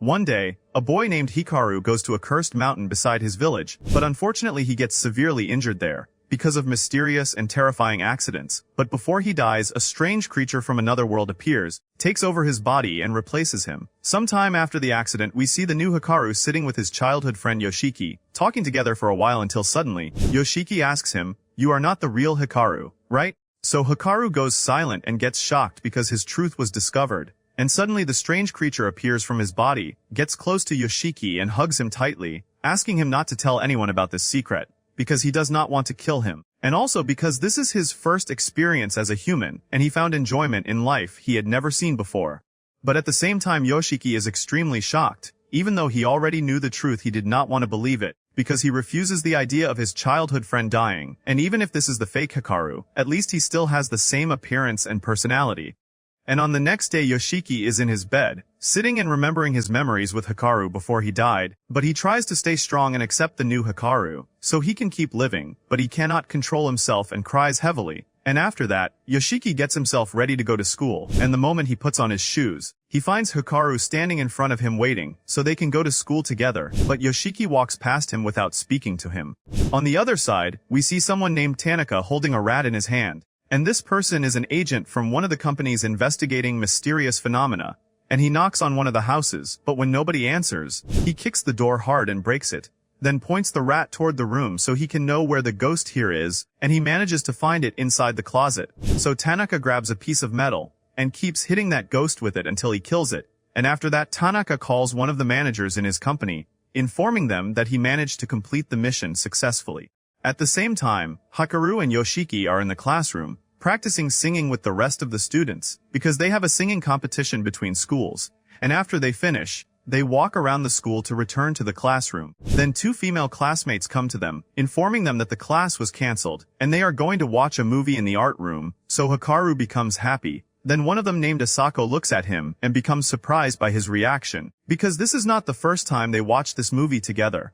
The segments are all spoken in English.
One day, a boy named Hikaru goes to a cursed mountain beside his village, but unfortunately he gets severely injured there because of mysterious and terrifying accidents. But before he dies, a strange creature from another world appears, takes over his body and replaces him. Sometime after the accident, we see the new Hikaru sitting with his childhood friend Yoshiki, talking together for a while until suddenly, Yoshiki asks him, "You are not the real Hikaru, right?" So Hikaru goes silent and gets shocked because his truth was discovered. And suddenly the strange creature appears from his body, gets close to Yoshiki and hugs him tightly, asking him not to tell anyone about this secret, because he does not want to kill him. And also because this is his first experience as a human, and he found enjoyment in life he had never seen before. But at the same time Yoshiki is extremely shocked. Even though he already knew the truth, he did not want to believe it, because he refuses the idea of his childhood friend dying, and even if this is the fake Hikaru, at least he still has the same appearance and personality. And on the next day Yoshiki is in his bed, sitting and remembering his memories with Hikaru before he died, but he tries to stay strong and accept the new Hikaru, so he can keep living, but he cannot control himself and cries heavily. And after that, Yoshiki gets himself ready to go to school, and the moment he puts on his shoes, he finds Hikaru standing in front of him waiting, so they can go to school together, but Yoshiki walks past him without speaking to him. On the other side, we see someone named Tanaka holding a rat in his hand. And this person is an agent from one of the companies investigating mysterious phenomena, and he knocks on one of the houses, but when nobody answers, he kicks the door hard and breaks it, then points the rat toward the room so he can know where the ghost here is, and he manages to find it inside the closet. So Tanaka grabs a piece of metal, and keeps hitting that ghost with it until he kills it, and after that Tanaka calls one of the managers in his company, informing them that he managed to complete the mission successfully. At the same time, Hikaru and Yoshiki are in the classroom, practicing singing with the rest of the students, because they have a singing competition between schools, and after they finish, they walk around the school to return to the classroom. Then two female classmates come to them, informing them that the class was cancelled, and they are going to watch a movie in the art room, so Hikaru becomes happy. Then one of them named Asako looks at him and becomes surprised by his reaction, because this is not the first time they watch this movie together.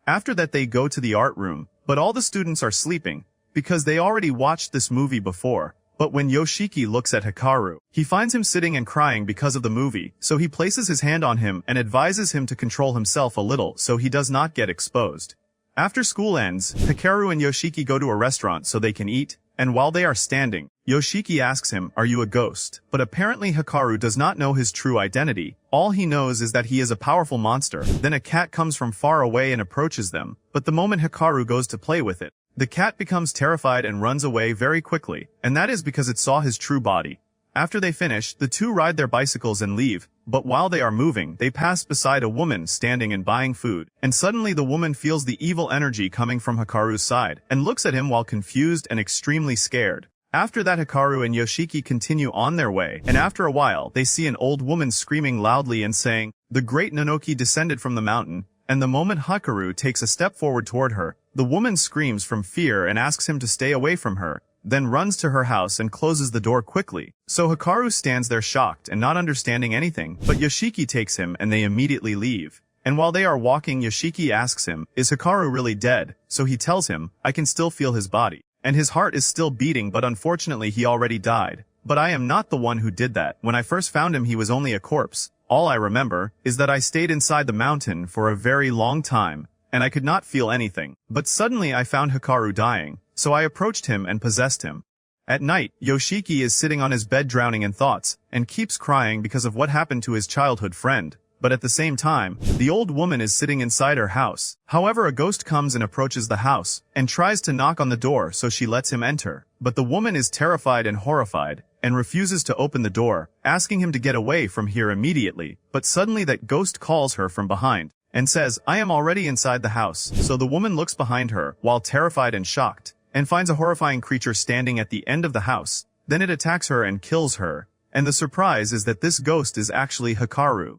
After that they go to the art room, but all the students are sleeping, because they already watched this movie before. But when Yoshiki looks at Hikaru, he finds him sitting and crying because of the movie, so he places his hand on him and advises him to control himself a little so he does not get exposed. After school ends, Hikaru and Yoshiki go to a restaurant so they can eat, and while they are standing, Yoshiki asks him, "Are you a ghost?" But apparently Hikaru does not know his true identity. All he knows is that he is a powerful monster. Then a cat comes from far away and approaches them, but the moment Hikaru goes to play with it, the cat becomes terrified and runs away very quickly, and that is because it saw his true body. After they finish, the two ride their bicycles and leave, but while they are moving, they pass beside a woman standing and buying food, and suddenly the woman feels the evil energy coming from Hikaru's side, and looks at him while confused and extremely scared. After that Hikaru and Yoshiki continue on their way, and after a while, they see an old woman screaming loudly and saying, "The great Nonoki descended from the mountain," and the moment Hikaru takes a step forward toward her, the woman screams from fear and asks him to stay away from her, then runs to her house and closes the door quickly. So Hikaru stands there shocked and not understanding anything, but Yoshiki takes him and they immediately leave. And while they are walking, Yoshiki asks him, "Is Hikaru really dead?" So he tells him, "I can still feel his body, and his heart is still beating, but unfortunately he already died. But I am not the one who did that. When I first found him he was only a corpse. All I remember is that I stayed inside the mountain for a very long time, and I could not feel anything. But suddenly I found Hikaru dying, so I approached him and possessed him." At night, Yoshiki is sitting on his bed drowning in thoughts, and keeps crying because of what happened to his childhood friend. But at the same time, the old woman is sitting inside her house. However, a ghost comes and approaches the house, and tries to knock on the door so she lets him enter. But the woman is terrified and horrified, and refuses to open the door, asking him to get away from here immediately. But suddenly that ghost calls her from behind, and says, "I am already inside the house." So the woman looks behind her, while terrified and shocked, and finds a horrifying creature standing at the end of the house. Then it attacks her and kills her, and the surprise is that this ghost is actually Hikaru.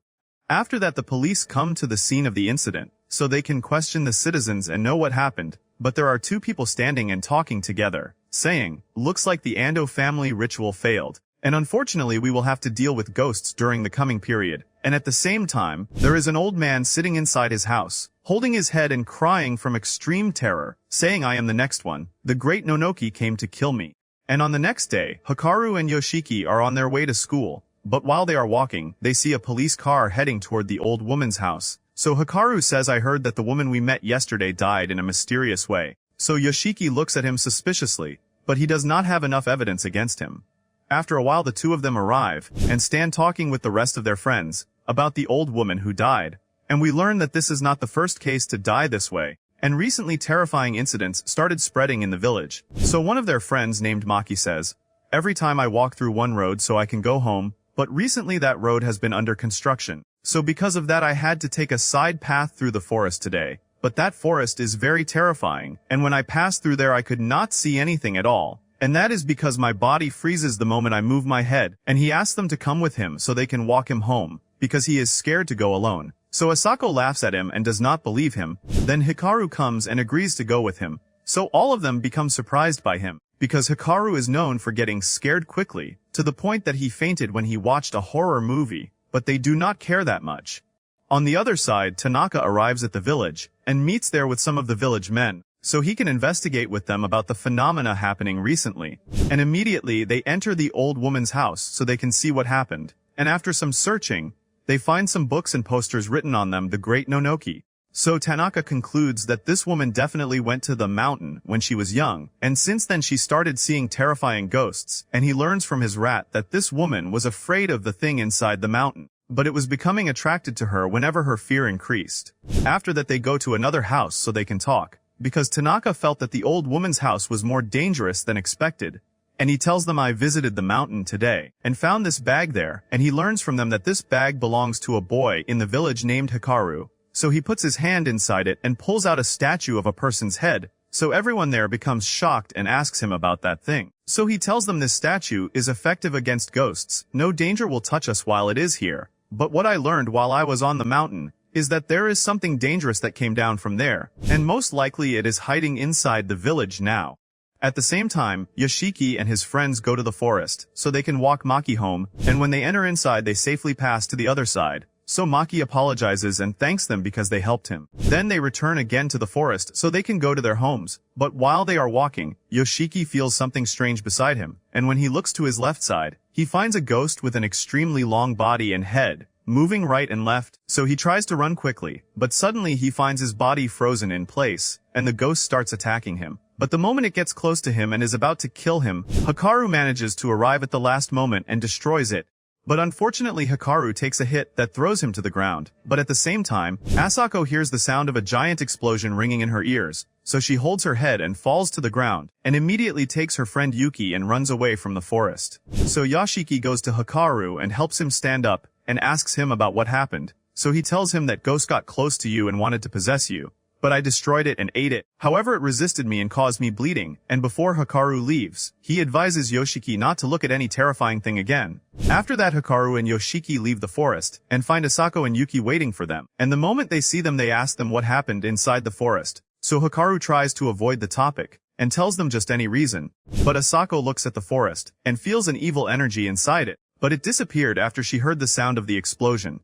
After that the police come to the scene of the incident, so they can question the citizens and know what happened, but there are two people standing and talking together, saying, "Looks like the Ando family ritual failed, and unfortunately we will have to deal with ghosts during the coming period." And at the same time, there is an old man sitting inside his house, holding his head and crying from extreme terror, saying, "I am the next one. The great Nonoki came to kill me." And on the next day, Hikaru and Yoshiki are on their way to school, But while they are walking, they see a police car heading toward the old woman's house. So Hikaru says, "I heard that the woman we met yesterday died in a mysterious way." So Yoshiki looks at him suspiciously, but he does not have enough evidence against him. After a while the two of them arrive, and stand talking with the rest of their friends, about the old woman who died. And we learn that this is not the first case to die this way, and recently terrifying incidents started spreading in the village. So one of their friends named Maki says, "Every time I walk through one road so I can go home, but recently that road has been under construction. So because of that I had to take a side path through the forest today. But that forest is very terrifying, and when I passed through there I could not see anything at all. And that is because my body freezes the moment I move my head." And he asks them to come with him so they can walk him home, because he is scared to go alone. So Asako laughs at him and does not believe him. Then Hikaru comes and agrees to go with him. So all of them become surprised by him, because Hikaru is known for getting scared quickly, to the point that he fainted when he watched a horror movie, but they do not care that much. On the other side, Tanaka arrives at the village, and meets there with some of the village men, so he can investigate with them about the phenomena happening recently. And immediately they enter the old woman's house so they can see what happened. And after some searching, they find some books and posters written on them, "The Great Nonoki." So Tanaka concludes that this woman definitely went to the mountain when she was young, and since then she started seeing terrifying ghosts, and he learns from his rat that this woman was afraid of the thing inside the mountain, but it was becoming attracted to her whenever her fear increased. After that they go to another house so they can talk, because Tanaka felt that the old woman's house was more dangerous than expected. And he tells them, "I visited the mountain today, and found this bag there," and he learns from them that this bag belongs to a boy in the village named Hikaru. So he puts his hand inside it and pulls out a statue of a person's head, so everyone there becomes shocked and asks him about that thing. So he tells them this statue is effective against ghosts, no danger will touch us while it is here. But what I learned while I was on the mountain is that there is something dangerous that came down from there, and most likely it is hiding inside the village now. At the same time, Yoshiki and his friends go to the forest, so they can walk Maki home, and when they enter inside they safely pass to the other side. So Maki apologizes and thanks them because they helped him. Then they return again to the forest so they can go to their homes. But while they are walking, Yoshiki feels something strange beside him, and when he looks to his left side, he finds a ghost with an extremely long body and head, moving right and left. So he tries to run quickly, but suddenly he finds his body frozen in place, and the ghost starts attacking him. But the moment it gets close to him and is about to kill him, Hikaru manages to arrive at the last moment and destroys it. But unfortunately Hikaru takes a hit that throws him to the ground. But at the same time, Asako hears the sound of a giant explosion ringing in her ears, so she holds her head and falls to the ground, and immediately takes her friend Yuki and runs away from the forest. So Yoshiki goes to Hikaru and helps him stand up, and asks him about what happened. So he tells him that ghost got close to you and wanted to possess you, but I destroyed it and ate it. However, it resisted me and caused me bleeding, and before Hikaru leaves, he advises Yoshiki not to look at any terrifying thing again. After that Hikaru and Yoshiki leave the forest, and find Asako and Yuki waiting for them, and the moment they see them they ask them what happened inside the forest. So Hikaru tries to avoid the topic, and tells them just any reason. But Asako looks at the forest, and feels an evil energy inside it, but it disappeared after she heard the sound of the explosion.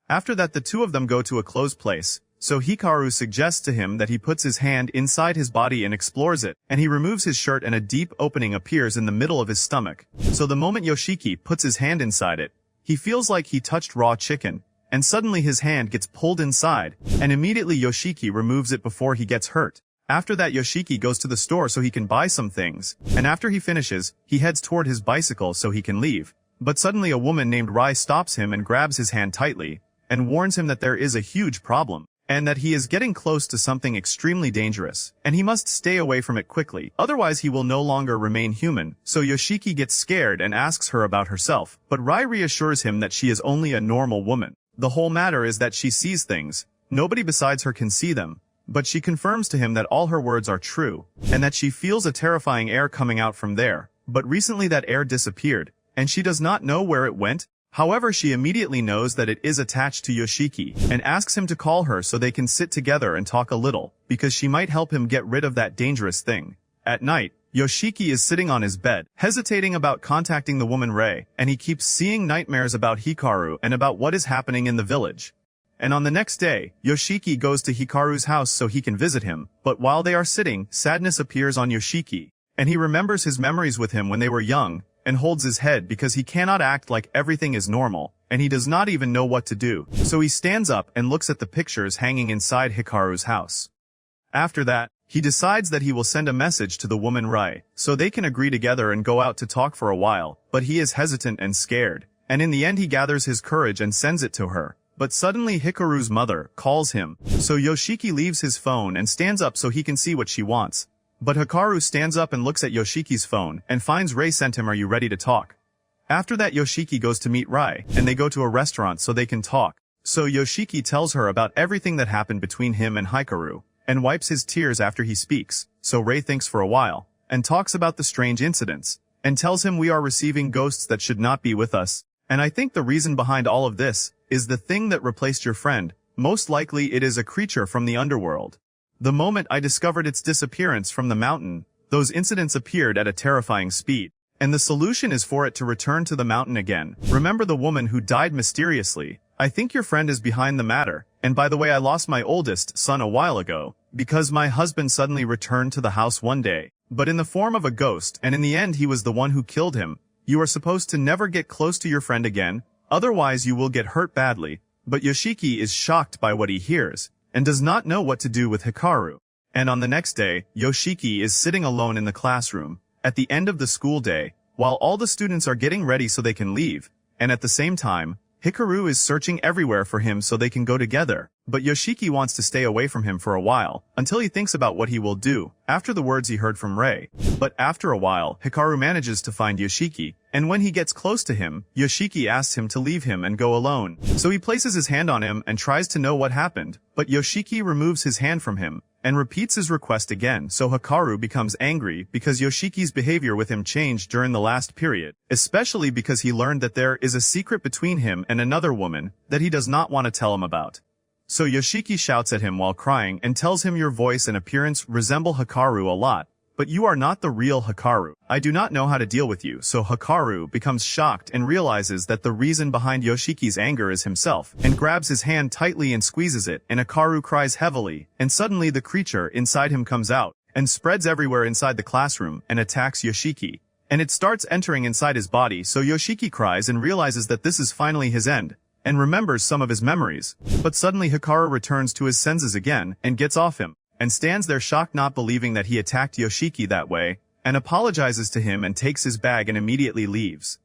After that the two of them go to a closed place, so Hikaru suggests to him that he puts his hand inside his body and explores it, and he removes his shirt and a deep opening appears in the middle of his stomach. So the moment Yoshiki puts his hand inside it, he feels like he touched raw chicken, and suddenly his hand gets pulled inside, and immediately Yoshiki removes it before he gets hurt. After that Yoshiki goes to the store so he can buy some things, and after he finishes, he heads toward his bicycle so he can leave. But suddenly a woman named Rai stops him and grabs his hand tightly, and warns him that there is a huge problem, and that he is getting close to something extremely dangerous, and he must stay away from it quickly, otherwise he will no longer remain human. So Yoshiki gets scared and asks her about herself, but Rai reassures him that she is only a normal woman. The whole matter is that she sees things, nobody besides her can see them, but she confirms to him that all her words are true, and that she feels a terrifying air coming out from there, but recently that air disappeared, and she does not know where it went. However, she immediately knows that it is attached to Yoshiki, and asks him to call her so they can sit together and talk a little, because she might help him get rid of that dangerous thing. At night, Yoshiki is sitting on his bed, hesitating about contacting the woman Rei, and he keeps seeing nightmares about Hikaru and about what is happening in the village. And on the next day, Yoshiki goes to Hikaru's house so he can visit him, but while they are sitting, sadness appears on Yoshiki, and he remembers his memories with him when they were young, and holds his head because he cannot act like everything is normal, and he does not even know what to do. So he stands up and looks at the pictures hanging inside Hikaru's house. After that, he decides that he will send a message to the woman Rai, so they can agree together and go out to talk for a while, but he is hesitant and scared, and in the end he gathers his courage and sends it to her. But suddenly Hikaru's mother calls him, so Yoshiki leaves his phone and stands up so he can see what she wants. But Hikaru stands up and looks at Yoshiki's phone and finds Rai sent him, "Are you ready to talk?" After that Yoshiki goes to meet Rai, and they go to a restaurant so they can talk. So Yoshiki tells her about everything that happened between him and Hikaru, and wipes his tears after he speaks, so Rai thinks for a while, and talks about the strange incidents, and tells him, "We are receiving ghosts that should not be with us, and I think the reason behind all of this is the thing that replaced your friend. Most likely it is a creature from the underworld. The moment I discovered its disappearance from the mountain, those incidents appeared at a terrifying speed, and the solution is for it to return to the mountain again. Remember the woman who died mysteriously? I think your friend is behind the matter, and by the way, I lost my oldest son a while ago, because my husband suddenly returned to the house one day, but in the form of a ghost, and in the end he was the one who killed him. You are supposed to never get close to your friend again, otherwise you will get hurt badly." But Yoshiki is shocked by what he hears, and does not know what to do with Hikaru. And on the next day, Yoshiki is sitting alone in the classroom, at the end of the school day, while all the students are getting ready so they can leave, and at the same time, Hikaru is searching everywhere for him so they can go together, but Yoshiki wants to stay away from him for a while, until he thinks about what he will do, after the words he heard from Rai. But after a while, Hikaru manages to find Yoshiki, and when he gets close to him, Yoshiki asks him to leave him and go alone. So he places his hand on him and tries to know what happened, but Yoshiki removes his hand from him, and repeats his request again, so Hikaru becomes angry because Yoshiki's behavior with him changed during the last period, especially because he learned that there is a secret between him and another woman that he does not want to tell him about. So Yoshiki shouts at him while crying and tells him, "Your voice and appearance resemble Hikaru a lot, but you are not the real Hikaru. I do not know how to deal with you." So Hikaru becomes shocked and realizes that the reason behind Yoshiki's anger is himself, and grabs his hand tightly and squeezes it, and Hikaru cries heavily, and suddenly the creature inside him comes out, and spreads everywhere inside the classroom, and attacks Yoshiki. And it starts entering inside his body, so Yoshiki cries and realizes that this is finally his end, and remembers some of his memories. But suddenly Hikaru returns to his senses again, and gets off him, and stands there shocked, not believing that he attacked Yoshiki that way, and apologizes to him and takes his bag and immediately leaves.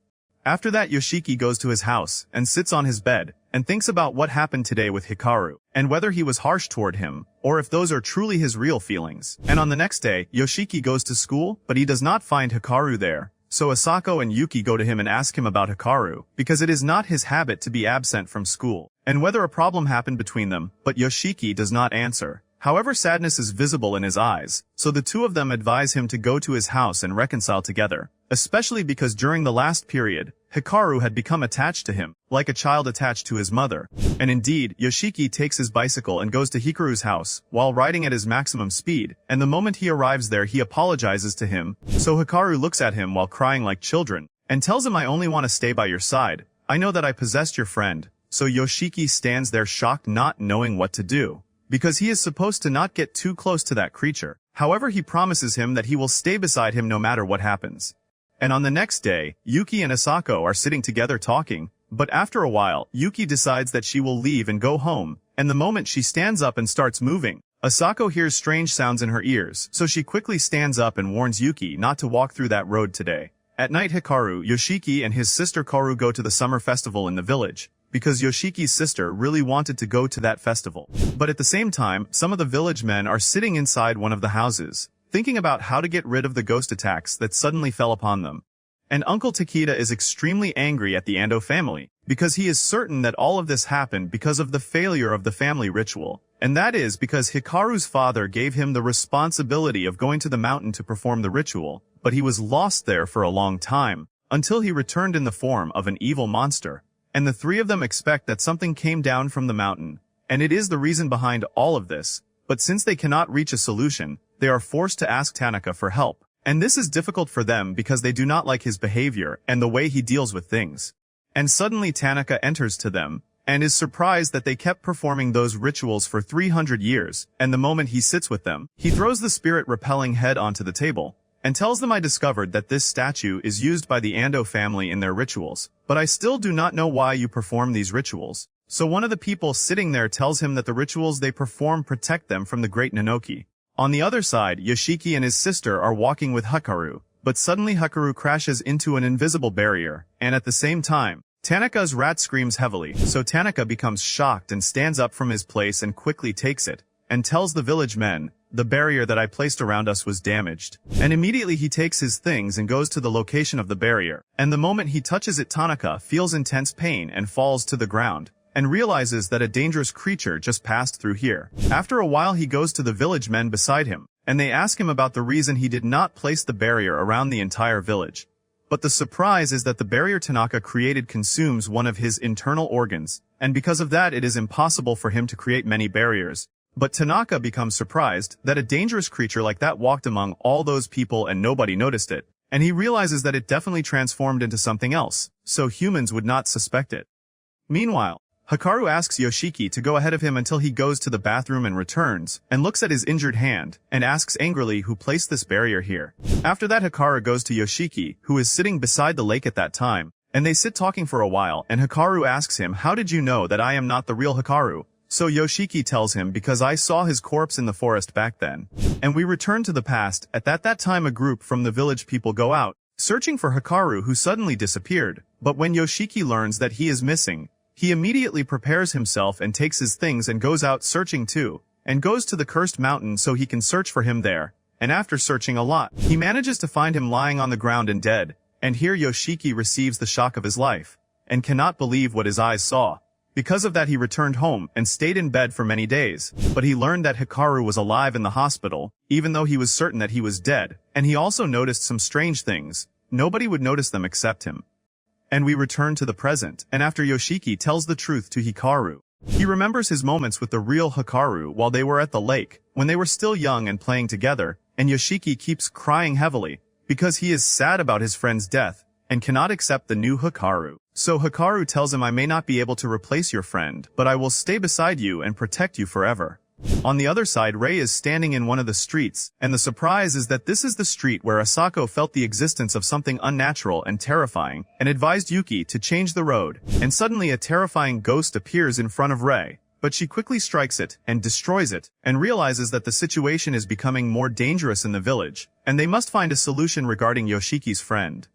After that Yoshiki goes to his house, and sits on his bed, and thinks about what happened today with Hikaru, and whether he was harsh toward him, or if those are truly his real feelings. And on the next day, Yoshiki goes to school, but he does not find Hikaru there. So Asako and Yuki go to him and ask him about Hikaru, because it is not his habit to be absent from school, and whether a problem happened between them, but Yoshiki does not answer. However, sadness is visible in his eyes, so the two of them advise him to go to his house and reconcile together, especially because during the last period, Hikaru had become attached to him, like a child attached to his mother. And indeed, Yoshiki takes his bicycle and goes to Hikaru's house, while riding at his maximum speed, and the moment he arrives there he apologizes to him, so Hikaru looks at him while crying like children, and tells him, "I only want to stay by your side. I know that I possessed your friend." So Yoshiki stands there shocked, not knowing what to do, because he is supposed to not get too close to that creature. However, he promises him that he will stay beside him no matter what happens. And on the next day, Yuki and Asako are sitting together talking, but after a while, Yuki decides that she will leave and go home, and the moment she stands up and starts moving, Asako hears strange sounds in her ears, so she quickly stands up and warns Yuki not to walk through that road today. At night Hikaru, Yoshiki and his sister Kaoru go to the summer festival in the village, because Yoshiki's sister really wanted to go to that festival. But at the same time, some of the village men are sitting inside one of the houses, thinking about how to get rid of the ghost attacks that suddenly fell upon them. And Uncle Takeda is extremely angry at the Ando family, because he is certain that all of this happened because of the failure of the family ritual. And that is because Hikaru's father gave him the responsibility of going to the mountain to perform the ritual, but he was lost there for a long time, until he returned in the form of an evil monster. And the three of them expect that something came down from the mountain, and it is the reason behind all of this. But since they cannot reach a solution, they are forced to ask Tanaka for help. And this is difficult for them because they do not like his behavior and the way he deals with things. And suddenly Tanaka enters to them, and is surprised that they kept performing those rituals for 300 years, and the moment he sits with them, he throws the spirit-repelling head onto the table, and tells them I discovered that this statue is used by the Ando family in their rituals, but I still do not know why you perform these rituals. So one of the people sitting there tells him that the rituals they perform protect them from the great Nanoki. On the other side, Yoshiki and his sister are walking with Hikaru, but suddenly Hikaru crashes into an invisible barrier, and at the same time, Tanaka's rat screams heavily, so Tanaka becomes shocked and stands up from his place and quickly takes it, and tells the village men, the barrier that I placed around us was damaged. And immediately he takes his things and goes to the location of the barrier, and the moment he touches it Tanaka feels intense pain and falls to the ground, and realizes that a dangerous creature just passed through here. After a while he goes to the village men beside him, and they ask him about the reason he did not place the barrier around the entire village. But the surprise is that the barrier Tanaka created consumes one of his internal organs, and because of that it is impossible for him to create many barriers. But Tanaka becomes surprised that a dangerous creature like that walked among all those people and nobody noticed it, and he realizes that it definitely transformed into something else, so humans would not suspect it. Meanwhile, Hikaru asks Yoshiki to go ahead of him until he goes to the bathroom and returns, and looks at his injured hand, and asks angrily who placed this barrier here. After that Hikaru goes to Yoshiki, who is sitting beside the lake at that time, and they sit talking for a while, and Hikaru asks him, how did you know that I am not the real Hikaru? So Yoshiki tells him, because I saw his corpse in the forest back then. And we return to the past. At that time a group from the village people go out, searching for Hikaru who suddenly disappeared. But when Yoshiki learns that he is missing, he immediately prepares himself and takes his things and goes out searching too, and goes to the cursed mountain so he can search for him there. And after searching a lot, he manages to find him lying on the ground and dead. And here Yoshiki receives the shock of his life, and cannot believe what his eyes saw. Because of that he returned home and stayed in bed for many days, but he learned that Hikaru was alive in the hospital, even though he was certain that he was dead, and he also noticed some strange things. Nobody would notice them except him. And we return to the present, and after Yoshiki tells the truth to Hikaru, he remembers his moments with the real Hikaru while they were at the lake, when they were still young and playing together, and Yoshiki keeps crying heavily, because he is sad about his friend's death, and cannot accept the new Hikaru. So Hikaru tells him I may not be able to replace your friend, but I will stay beside you and protect you forever. On the other side Rei is standing in one of the streets, and the surprise is that this is the street where Asako felt the existence of something unnatural and terrifying, and advised Yuki to change the road, and suddenly a terrifying ghost appears in front of Rei, but she quickly strikes it, and destroys it, and realizes that the situation is becoming more dangerous in the village, and they must find a solution regarding Yoshiki's friend.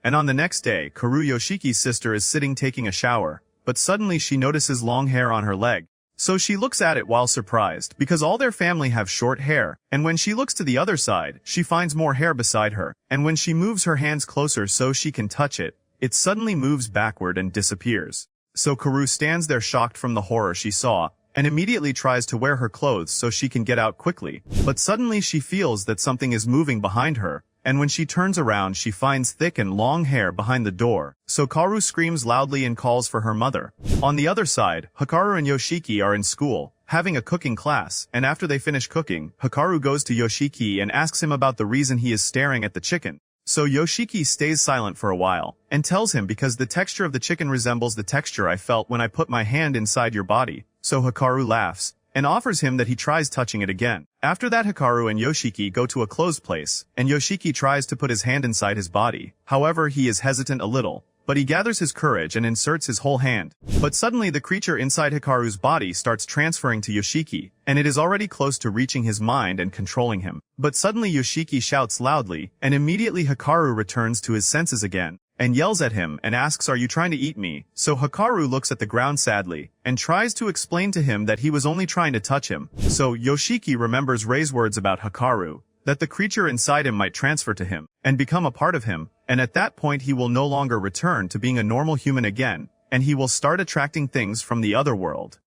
And on the next day, Karu Yoshiki's sister is sitting taking a shower, but suddenly she notices long hair on her leg. So she looks at it while surprised, because all their family have short hair, and when she looks to the other side, she finds more hair beside her, and when she moves her hands closer so she can touch it, it suddenly moves backward and disappears. So Karu stands there shocked from the horror she saw, and immediately tries to wear her clothes so she can get out quickly, but suddenly she feels that something is moving behind her, and when she turns around she finds thick and long hair behind the door, so Karu screams loudly and calls for her mother. On the other side, Hikaru and Yoshiki are in school, having a cooking class, and after they finish cooking, Hikaru goes to Yoshiki and asks him about the reason he is staring at the chicken. So Yoshiki stays silent for a while, and tells him because the texture of the chicken resembles the texture I felt when I put my hand inside your body, so Hikaru laughs, and offers him that he tries touching it again. After that Hikaru and Yoshiki go to a closed place, and Yoshiki tries to put his hand inside his body. However, he is hesitant a little, but he gathers his courage and inserts his whole hand. But suddenly the creature inside Hikaru's body starts transferring to Yoshiki, and it is already close to reaching his mind and controlling him. But suddenly Yoshiki shouts loudly, and immediately Hikaru returns to his senses again, and yells at him and asks, "Are you trying to eat me?" So Hikaru looks at the ground sadly, and tries to explain to him that he was only trying to touch him. So Yoshiki remembers Rei's words about Hikaru, that the creature inside him might transfer to him, and become a part of him, and at that point he will no longer return to being a normal human again, and he will start attracting things from the other world.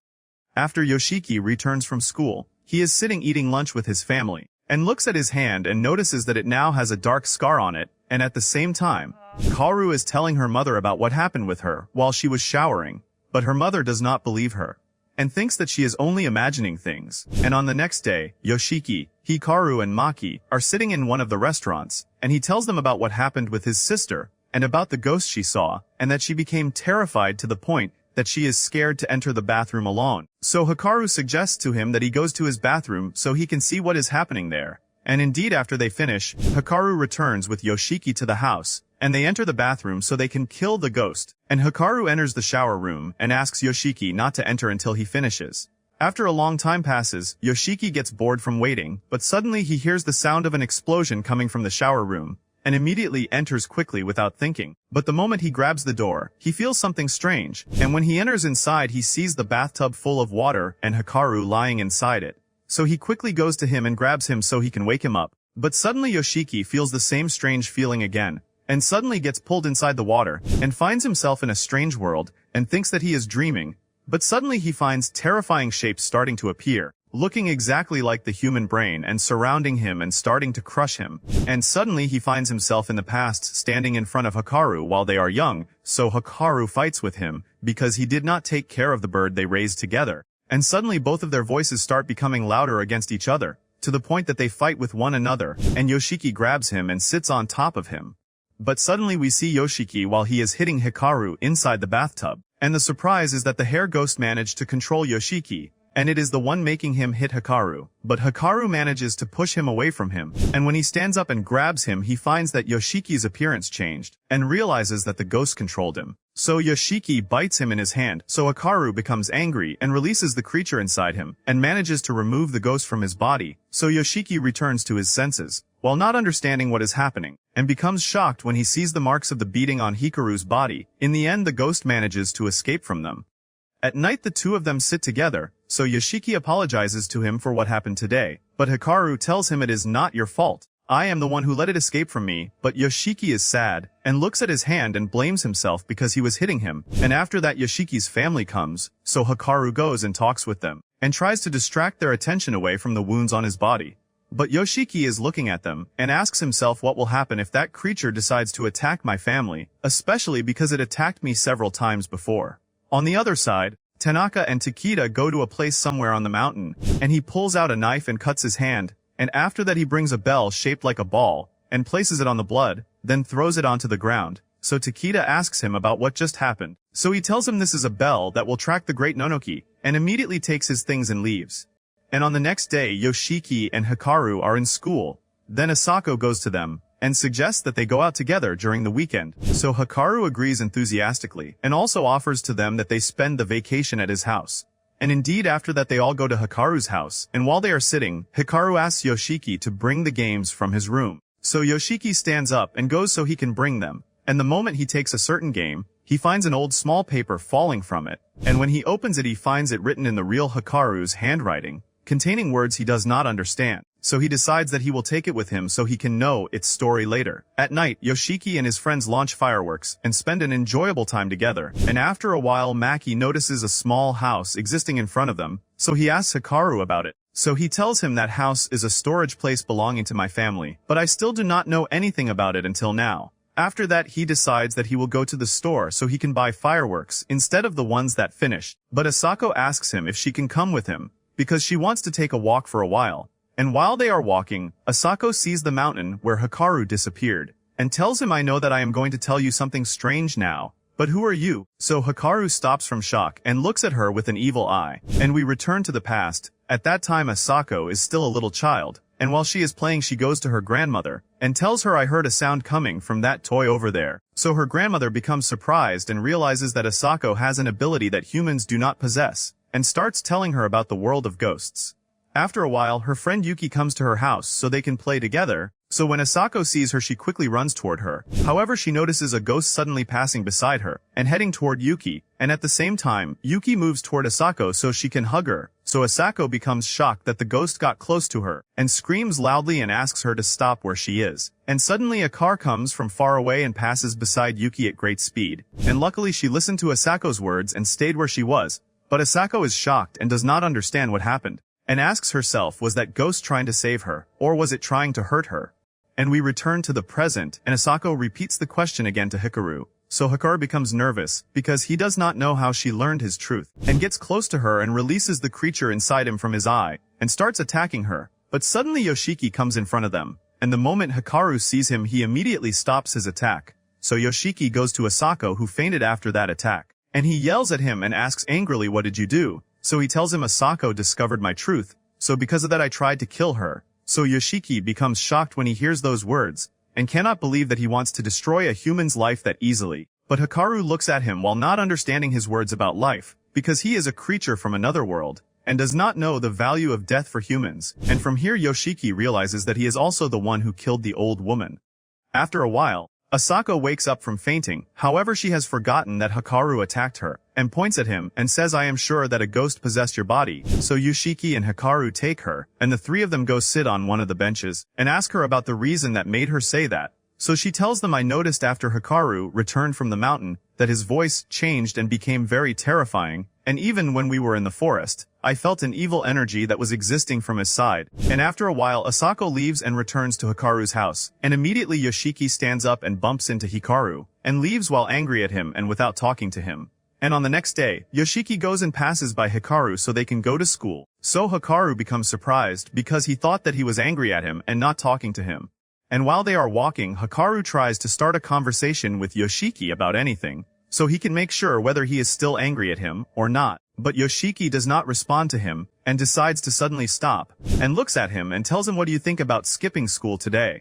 After Yoshiki returns from school, he is sitting eating lunch with his family, and looks at his hand and notices that it now has a dark scar on it, and at the same time, Kaoru is telling her mother about what happened with her while she was showering, but her mother does not believe her, and thinks that she is only imagining things. And on the next day, Yoshiki, Hikaru and Maki are sitting in one of the restaurants, and he tells them about what happened with his sister, and about the ghost she saw, and that she became terrified to the point that she is scared to enter the bathroom alone. So Hikaru suggests to him that he goes to his bathroom so he can see what is happening there, And indeed after they finish, Hikaru returns with Yoshiki to the house, and they enter the bathroom so they can kill the ghost. And Hikaru enters the shower room and asks Yoshiki not to enter until he finishes. After a long time passes, Yoshiki gets bored from waiting, but suddenly he hears the sound of an explosion coming from the shower room, and immediately enters quickly without thinking. But the moment he grabs the door, he feels something strange, and when he enters inside he sees the bathtub full of water and Hikaru lying inside it. So he quickly goes to him and grabs him so he can wake him up. But suddenly Yoshiki feels the same strange feeling again, and suddenly gets pulled inside the water, and finds himself in a strange world, and thinks that he is dreaming. But suddenly he finds terrifying shapes starting to appear, looking exactly like the human brain and surrounding him and starting to crush him. And suddenly he finds himself in the past standing in front of Hikaru while they are young, so Hikaru fights with him, because he did not take care of the bird they raised together. And suddenly both of their voices start becoming louder against each other, to the point that they fight with one another, and Yoshiki grabs him and sits on top of him. But suddenly we see Yoshiki while he is hitting Hikaru inside the bathtub. And the surprise is that the hair ghost managed to control Yoshiki, and it is the one making him hit Hikaru. But Hikaru manages to push him away from him, and when he stands up and grabs him he finds that Yoshiki's appearance changed, and realizes that the ghost controlled him. So Yoshiki bites him in his hand, so Hikaru becomes angry and releases the creature inside him, and manages to remove the ghost from his body, so Yoshiki returns to his senses, while not understanding what is happening, and becomes shocked when he sees the marks of the beating on Hikaru's body. In the end the ghost manages to escape from them. At night the two of them sit together, so Yoshiki apologizes to him for what happened today, but Hikaru tells him it is not your fault. I am the one who let it escape from me. But Yoshiki is sad, and looks at his hand and blames himself because he was hitting him. And after that Yoshiki's family comes, so Hikaru goes and talks with them, and tries to distract their attention away from the wounds on his body. But Yoshiki is looking at them, and asks himself what will happen if that creature decides to attack my family, especially because it attacked me several times before. On the other side, Tanaka and Takeda go to a place somewhere on the mountain, and he pulls out a knife and cuts his hand, and after that he brings a bell shaped like a ball, and places it on the blood, then throws it onto the ground. So Takeda asks him about what just happened. So he tells him this is a bell that will track the great Nonoki, and immediately takes his things and leaves. And on the next day Yoshiki and Hikaru are in school. Then Asako goes to them, and suggests that they go out together during the weekend. So Hikaru agrees enthusiastically, and also offers to them that they spend the vacation at his house. And indeed after that they all go to Hikaru's house, and while they are sitting, Hikaru asks Yoshiki to bring the games from his room. So Yoshiki stands up and goes so he can bring them, and the moment he takes a certain game, he finds an old small paper falling from it, and when he opens it he finds it written in the real Hikaru's handwriting, containing words he does not understand. So he decides that he will take it with him so he can know its story later. At night, Yoshiki and his friends launch fireworks and spend an enjoyable time together, and after a while Maki notices a small house existing in front of them, so he asks Hikaru about it. So he tells him that house is a storage place belonging to my family, but I still do not know anything about it until now. After that he decides that he will go to the store so he can buy fireworks instead of the ones that finished. But Asako asks him if she can come with him, because she wants to take a walk for a while. And while they are walking, Asako sees the mountain where Hikaru disappeared, and tells him I know that I am going to tell you something strange now, but who are you? So Hikaru stops from shock and looks at her with an evil eye. And we return to the past. At that time Asako is still a little child, and while she is playing she goes to her grandmother, and tells her I heard a sound coming from that toy over there. So her grandmother becomes surprised and realizes that Asako has an ability that humans do not possess, and starts telling her about the world of ghosts. After a while her friend Yuki comes to her house so they can play together, so when Asako sees her she quickly runs toward her. However she notices a ghost suddenly passing beside her, and heading toward Yuki, and at the same time, Yuki moves toward Asako so she can hug her. So Asako becomes shocked that the ghost got close to her, and screams loudly and asks her to stop where she is. And suddenly a car comes from far away and passes beside Yuki at great speed, and luckily she listened to Asako's words and stayed where she was. But Asako is shocked and does not understand what happened, and asks herself, was that ghost trying to save her, or was it trying to hurt her? And we return to the present, and Asako repeats the question again to Hikaru. So Hikaru becomes nervous, because he does not know how she learned his truth, and gets close to her and releases the creature inside him from his eye, and starts attacking her. But suddenly Yoshiki comes in front of them, and the moment Hikaru sees him he immediately stops his attack. So Yoshiki goes to Asako who fainted after that attack, and he yells at him and asks angrily, what did you do? So he tells him Asako discovered my truth, so because of that I tried to kill her. so Yoshiki becomes shocked when he hears those words, and cannot believe that he wants to destroy a human's life that easily. But Hikaru looks at him while not understanding his words about life, because he is a creature from another world, and does not know the value of death for humans, and from here Yoshiki realizes that he is also the one who killed the old woman. After a while, Asako wakes up from fainting, however she has forgotten that Hikaru attacked her, and points at him and says, "I am sure that a ghost possessed your body." So Yoshiki and Hikaru take her, and the three of them go sit on one of the benches, and ask her about the reason that made her say that. So she tells them, "I noticed after Hikaru returned from the mountain, that his voice changed and became very terrifying, and even when we were in the forest, I felt an evil energy that was existing from his side." And after a while Asako leaves and returns to Hikaru's house, and immediately Yoshiki stands up and bumps into Hikaru, and leaves while angry at him and without talking to him. And on the next day, Yoshiki goes and passes by Hikaru so they can go to school. So Hikaru becomes surprised because he thought that he was angry at him and not talking to him. And while they are walking, Hikaru tries to start a conversation with Yoshiki about anything, so he can make sure whether he is still angry at him or not. But Yoshiki does not respond to him, and decides to suddenly stop, and looks at him and tells him, "What do you think about skipping school today?"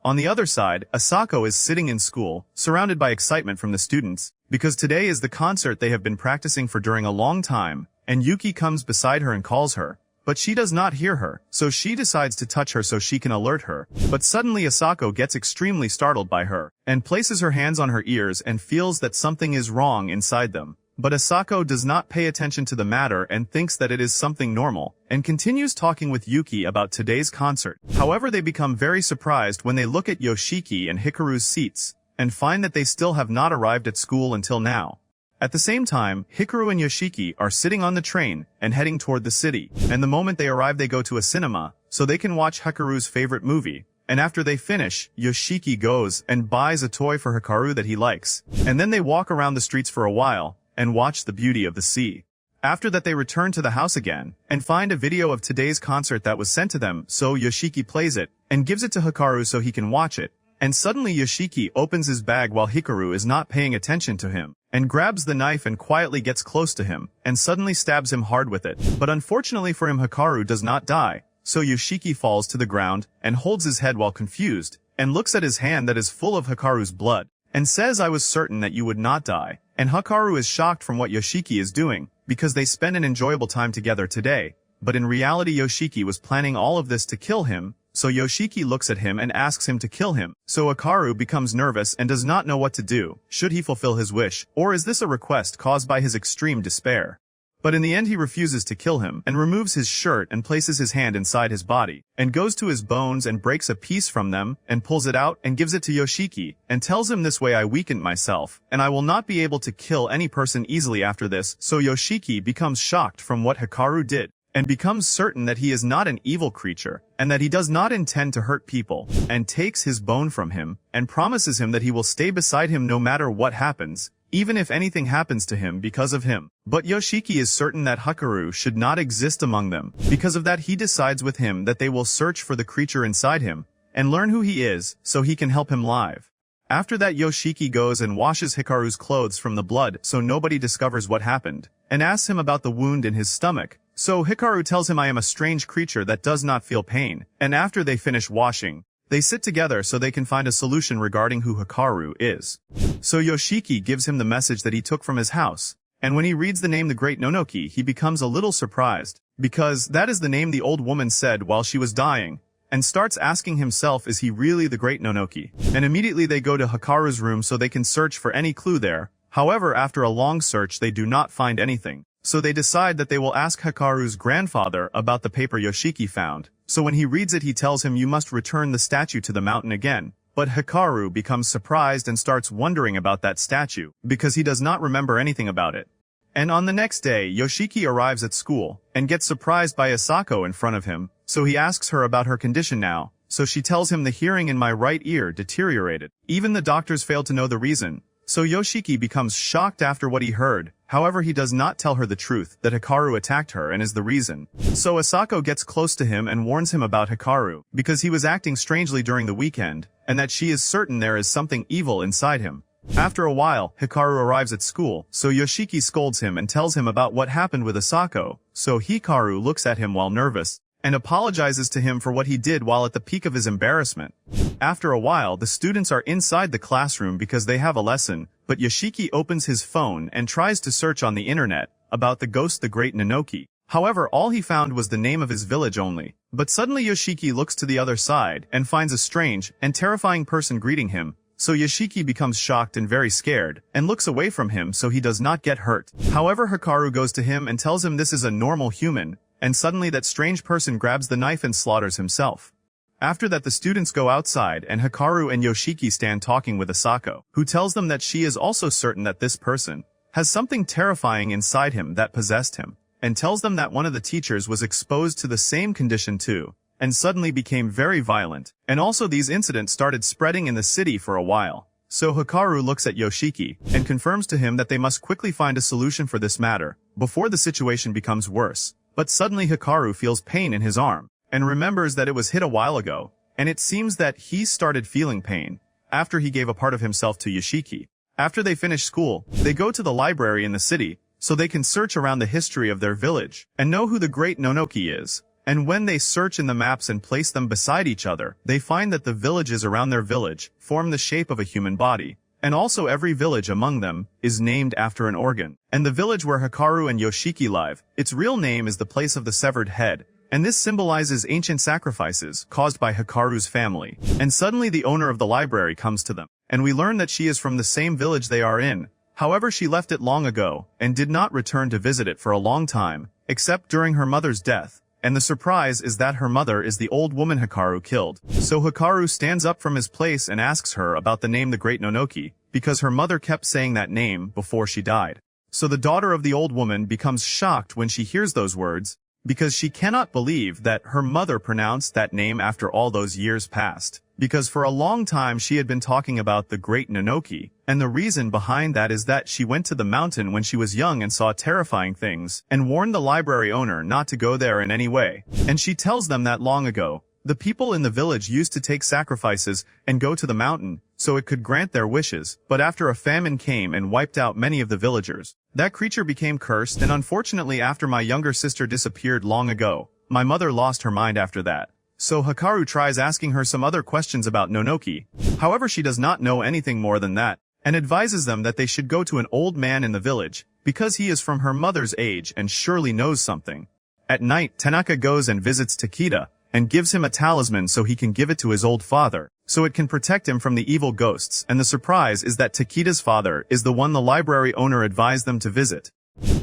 On the other side, Asako is sitting in school, surrounded by excitement from the students, because today is the concert they have been practicing for during a long time, and Yuki comes beside her and calls her. But she does not hear her, so she decides to touch her so she can alert her. But suddenly Asako gets extremely startled by her, and places her hands on her ears and feels that something is wrong inside them. But Asako does not pay attention to the matter and thinks that it is something normal, and continues talking with Yuki about today's concert. However, they become very surprised when they look at Yoshiki and Hikaru's seats, and find that they still have not arrived at school until now. At the same time, Hikaru and Yoshiki are sitting on the train and heading toward the city, and the moment they arrive they go to a cinema, so they can watch Hikaru's favorite movie. And after they finish, Yoshiki goes and buys a toy for Hikaru that he likes, and then they walk around the streets for a while, and watch the beauty of the sea. After that they return to the house again, and find a video of today's concert that was sent to them, so Yoshiki plays it, and gives it to Hikaru so he can watch it. And suddenly Yoshiki opens his bag while Hikaru is not paying attention to him, and grabs the knife and quietly gets close to him, and suddenly stabs him hard with it. But unfortunately for him Hikaru does not die, so Yoshiki falls to the ground, and holds his head while confused, and looks at his hand that is full of Hikaru's blood, and says, "I was certain that you would not die." And Hikaru is shocked from what Yoshiki is doing, because they spend an enjoyable time together today, but in reality Yoshiki was planning all of this to kill him. So Yoshiki looks at him and asks him to kill him. So Hikaru becomes nervous and does not know what to do. Should he fulfill his wish, or is this a request caused by his extreme despair? But in the end he refuses to kill him, and removes his shirt and places his hand inside his body, and goes to his bones and breaks a piece from them, and pulls it out and gives it to Yoshiki, and tells him, "This way I weakened myself, and I will not be able to kill any person easily after this." So Yoshiki becomes shocked from what Hikaru did, and becomes certain that he is not an evil creature, and that he does not intend to hurt people, and takes his bone from him, and promises him that he will stay beside him no matter what happens, even if anything happens to him because of him. But Yoshiki is certain that Hikaru should not exist among them. Because of that he decides with him that they will search for the creature inside him, and learn who he is, so he can help him live. After that Yoshiki goes and washes Hikaru's clothes from the blood so nobody discovers what happened, and asks him about the wound in his stomach. So Hikaru tells him, "I am a strange creature that does not feel pain." And after they finish washing, they sit together so they can find a solution regarding who Hikaru is. So Yoshiki gives him the message that he took from his house, and when he reads the name the Great Nonoki he becomes a little surprised, because that is the name the old woman said while she was dying, and starts asking himself, is he really the Great Nonoki? And immediately they go to Hikaru's room so they can search for any clue there. However, after a long search they do not find anything. So they decide that they will ask Hikaru's grandfather about the paper Yoshiki found. So when he reads it he tells him, "You must return the statue to the mountain again." But Hikaru becomes surprised and starts wondering about that statue, because he does not remember anything about it. And on the next day Yoshiki arrives at school, and gets surprised by Asako in front of him, so he asks her about her condition now. So she tells him, "The hearing in my right ear deteriorated. Even the doctors failed to know the reason." So Yoshiki becomes shocked after what he heard. However, he does not tell her the truth, that Hikaru attacked her and is the reason. So Asako gets close to him and warns him about Hikaru, because he was acting strangely during the weekend, and that she is certain there is something evil inside him. After a while, Hikaru arrives at school, so Yoshiki scolds him and tells him about what happened with Asako. So Hikaru looks at him while nervous, and apologizes to him for what he did while at the peak of his embarrassment. After a while, the students are inside the classroom because they have a lesson, but Yoshiki opens his phone and tries to search on the internet about the ghost the Great Nonoki. However, all he found was the name of his village only. But suddenly Yoshiki looks to the other side and finds a strange and terrifying person greeting him. So Yoshiki becomes shocked and very scared, and looks away from him so he does not get hurt. However, Hikaru goes to him and tells him this is a normal human, and suddenly that strange person grabs the knife and slaughters himself. After that, the students go outside and Hikaru and Yoshiki stand talking with Asako, who tells them that she is also certain that this person has something terrifying inside him that possessed him, and tells them that one of the teachers was exposed to the same condition too, and suddenly became very violent, and also these incidents started spreading in the city for a while. So Hikaru looks at Yoshiki, and confirms to him that they must quickly find a solution for this matter, before the situation becomes worse. But suddenly Hikaru feels pain in his arm, and remembers that it was hit a while ago, and it seems that he started feeling pain, after he gave a part of himself to Yoshiki. After they finish school, they go to the library in the city, so they can search around the history of their village, and know who the Great Nonoki is. And when they search in the maps and place them beside each other, they find that the villages around their village form the shape of a human body. And also every village among them is named after an organ. And the village where Hikaru and Yoshiki live, its real name is the place of the severed head. And this symbolizes ancient sacrifices caused by Hikaru's family. And suddenly the owner of the library comes to them. And we learn that she is from the same village they are in. However, she left it long ago, and did not return to visit it for a long time, except during her mother's death. And the surprise is that her mother is the old woman Hikaru killed. So Hikaru stands up from his place and asks her about the name the Great Nonoki, because her mother kept saying that name before she died. So the daughter of the old woman becomes shocked when she hears those words, because she cannot believe that her mother pronounced that name after all those years passed. Because for a long time she had been talking about the Great Nonoki, and the reason behind that is that she went to the mountain when she was young and saw terrifying things, and warned the library owner not to go there in any way. And she tells them that long ago, the people in the village used to take sacrifices and go to the mountain, so it could grant their wishes, but after a famine came and wiped out many of the villagers, that creature became cursed, and unfortunately after my younger sister disappeared long ago, my mother lost her mind after that. So Hikaru tries asking her some other questions about Nonoki. However, she does not know anything more than that, and advises them that they should go to an old man in the village, because he is from her mother's age and surely knows something. At night, Tanaka goes and visits Takeda, and gives him a talisman so he can give it to his old father, so it can protect him from the evil ghosts, and the surprise is that Takeda's father is the one the library owner advised them to visit.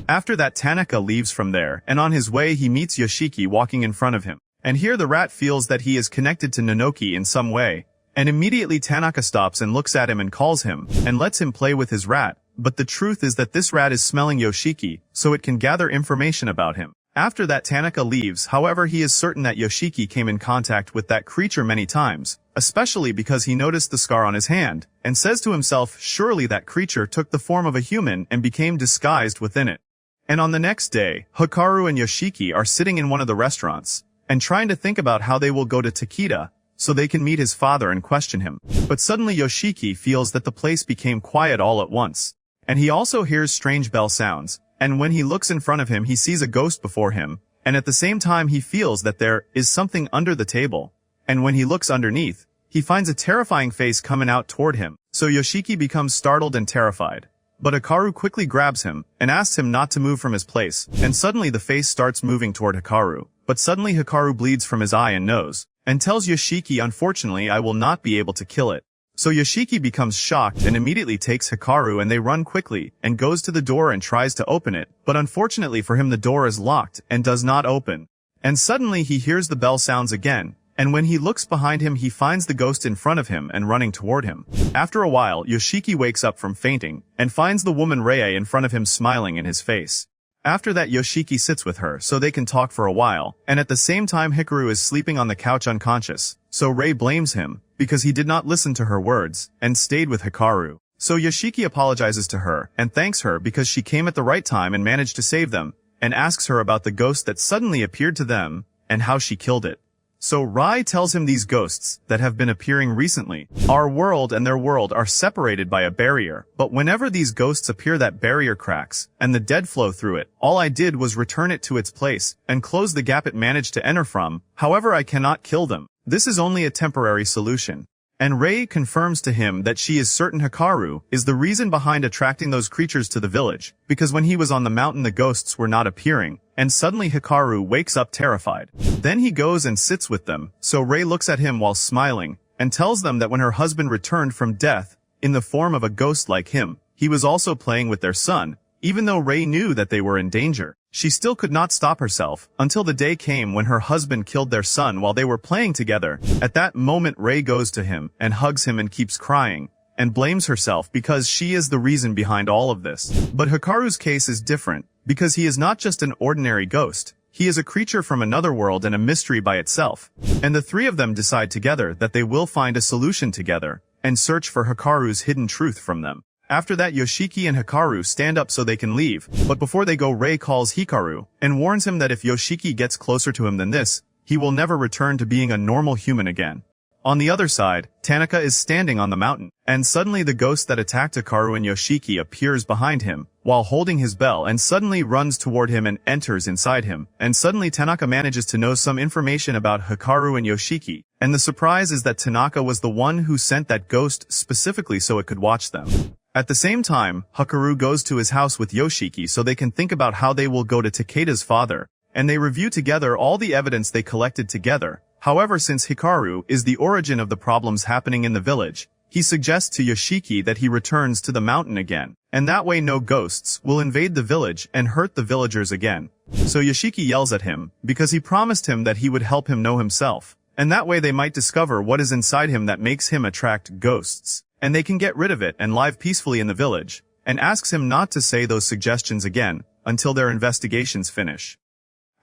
After that, Tanaka leaves from there, and on his way he meets Yoshiki walking in front of him. And here the rat feels that he is connected to Nonoki in some way, and immediately Tanaka stops and looks at him and calls him, and lets him play with his rat, but the truth is that this rat is smelling Yoshiki, so it can gather information about him. After that, Tanaka leaves. However, he is certain that Yoshiki came in contact with that creature many times, especially because he noticed the scar on his hand, and says to himself, surely that creature took the form of a human and became disguised within it. And on the next day, Hikaru and Yoshiki are sitting in one of the restaurants, and trying to think about how they will go to Takeda, so they can meet his father and question him. But suddenly Yoshiki feels that the place became quiet all at once. And he also hears strange bell sounds, and when he looks in front of him he sees a ghost before him, and at the same time he feels that there is something under the table. And when he looks underneath, he finds a terrifying face coming out toward him. So Yoshiki becomes startled and terrified. But Hikaru quickly grabs him, and asks him not to move from his place, and suddenly the face starts moving toward Hikaru. But suddenly Hikaru bleeds from his eye and nose, and tells Yoshiki, unfortunately I will not be able to kill it. So Yoshiki becomes shocked and immediately takes Hikaru, and they run quickly, and goes to the door and tries to open it, but unfortunately for him the door is locked and does not open. And suddenly he hears the bell sounds again, and when he looks behind him he finds the ghost in front of him and running toward him. After a while, Yoshiki wakes up from fainting, and finds the woman Rei in front of him smiling in his face. After that, Yoshiki sits with her so they can talk for a while, and at the same time Hikaru is sleeping on the couch unconscious, so Rei blames him, because he did not listen to her words, and stayed with Hikaru. So Yoshiki apologizes to her, and thanks her because she came at the right time and managed to save them, and asks her about the ghost that suddenly appeared to them, and how she killed it. So Rai tells him these ghosts that have been appearing recently. Our world and their world are separated by a barrier, but whenever these ghosts appear that barrier cracks, and the dead flow through it, all I did was return it to its place, and close the gap it managed to enter from. However, I cannot kill them. This is only a temporary solution. And Rei confirms to him that she is certain Hikaru is the reason behind attracting those creatures to the village, because when he was on the mountain the ghosts were not appearing, and suddenly Hikaru wakes up terrified. Then he goes and sits with them, so Rei looks at him while smiling, and tells them that when her husband returned from death, in the form of a ghost like him, he was also playing with their son. Even though Rei knew that they were in danger, she still could not stop herself, until the day came when her husband killed their son while they were playing together. At that moment Rei goes to him, and hugs him and keeps crying, and blames herself because she is the reason behind all of this. But Hikaru's case is different, because he is not just an ordinary ghost, he is a creature from another world and a mystery by itself. And the three of them decide together that they will find a solution together, and search for Hikaru's hidden truth from them. After that Yoshiki and Hikaru stand up so they can leave, but before they go Rei calls Hikaru, and warns him that if Yoshiki gets closer to him than this, he will never return to being a normal human again. On the other side, Tanaka is standing on the mountain, and suddenly the ghost that attacked Hikaru and Yoshiki appears behind him, while holding his bell and suddenly runs toward him and enters inside him, and suddenly Tanaka manages to know some information about Hikaru and Yoshiki, and the surprise is that Tanaka was the one who sent that ghost specifically so it could watch them. At the same time, Hikaru goes to his house with Yoshiki so they can think about how they will go to Takeda's father, and they review together all the evidence they collected together. However, since Hikaru is the origin of the problems happening in the village, he suggests to Yoshiki that he returns to the mountain again, and that way no ghosts will invade the village and hurt the villagers again. So Yoshiki yells at him, because he promised him that he would help him know himself, and that way they might discover what is inside him that makes him attract ghosts, and they can get rid of it and live peacefully in the village, and asks him not to say those suggestions again, until their investigations finish.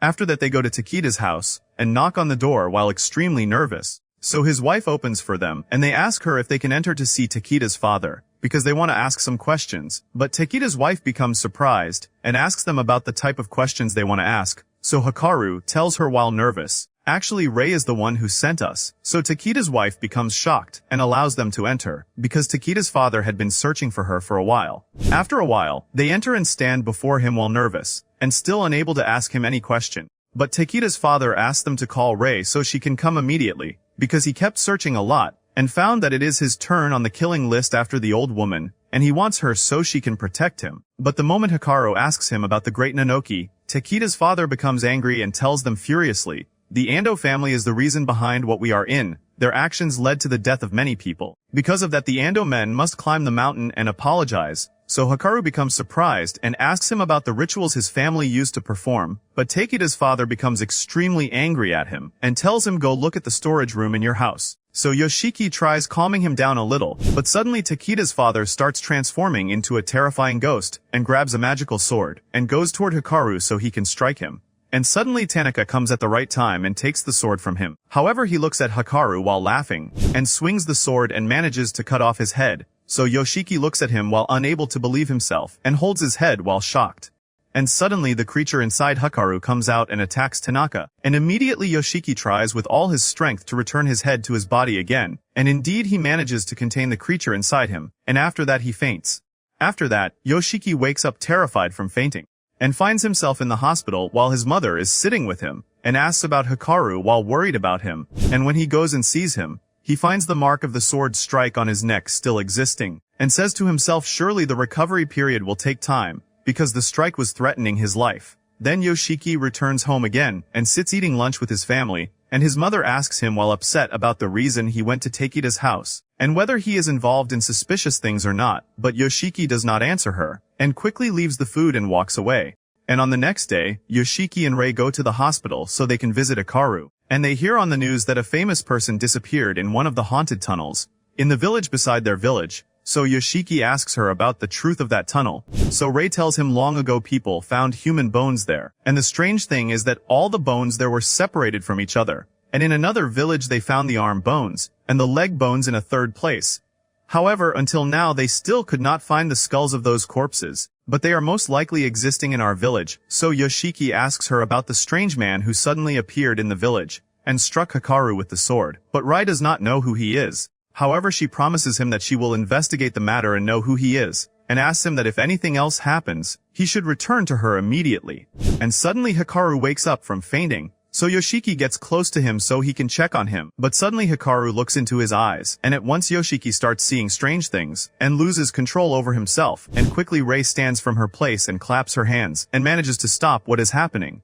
After that they go to Takeda's house, and knock on the door while extremely nervous. So his wife opens for them, and they ask her if they can enter to see Takeda's father, because they want to ask some questions, but Takeda's wife becomes surprised, and asks them about the type of questions they want to ask, so Hikaru tells her while nervous, "Actually Rei is the one who sent us." So Takeda's wife becomes shocked, and allows them to enter, because Takeda's father had been searching for her for a while. After a while, they enter and stand before him while nervous, and still unable to ask him any question. But Takeda's father asks them to call Rei so she can come immediately, because he kept searching a lot, and found that it is his turn on the killing list after the old woman, and he wants her so she can protect him. But the moment Hikaru asks him about the great Nanoki, Takeda's father becomes angry and tells them furiously, "The Ando family is the reason behind what we are in. Their actions led to the death of many people. Because of that the Ando men must climb the mountain and apologize." So Hikaru becomes surprised and asks him about the rituals his family used to perform, but Takeda's father becomes extremely angry at him, and tells him go look at the storage room in your house. So Yoshiki tries calming him down a little, but suddenly Takeda's father starts transforming into a terrifying ghost, and grabs a magical sword, and goes toward Hikaru so he can strike him. And suddenly Tanaka comes at the right time and takes the sword from him. However, he looks at Hikaru while laughing, and swings the sword and manages to cut off his head. So Yoshiki looks at him while unable to believe himself, and holds his head while shocked. And suddenly the creature inside Hikaru comes out and attacks Tanaka, and immediately Yoshiki tries with all his strength to return his head to his body again, and indeed he manages to contain the creature inside him, and after that he faints. After that, Yoshiki wakes up terrified from fainting, and finds himself in the hospital while his mother is sitting with him, and asks about Hikaru while worried about him, and when he goes and sees him, he finds the mark of the sword strike on his neck still existing, and says to himself surely the recovery period will take time, because the strike was threatening his life. Then Yoshiki returns home again, and sits eating lunch with his family, and his mother asks him while upset about the reason he went to Takeda's house, and whether he is involved in suspicious things or not, but Yoshiki does not answer her, and quickly leaves the food and walks away. And on the next day, Yoshiki and Rei go to the hospital so they can visit Hikaru, and they hear on the news that a famous person disappeared in one of the haunted tunnels, in the village beside their village. So Yoshiki asks her about the truth of that tunnel. So Rei tells him long ago people found human bones there, and the strange thing is that all the bones there were separated from each other, and in another village they found the arm bones, and the leg bones in a third place. However, until now they still could not find the skulls of those corpses, but they are most likely existing in our village. So Yoshiki asks her about the strange man who suddenly appeared in the village, and struck Hikaru with the sword, but Rai does not know who he is. However, she promises him that she will investigate the matter and know who he is, and asks him that if anything else happens, he should return to her immediately. And suddenly Hikaru wakes up from fainting, so Yoshiki gets close to him so he can check on him. But suddenly Hikaru looks into his eyes, and at once Yoshiki starts seeing strange things, and loses control over himself, and quickly Rei stands from her place and claps her hands, and manages to stop what is happening.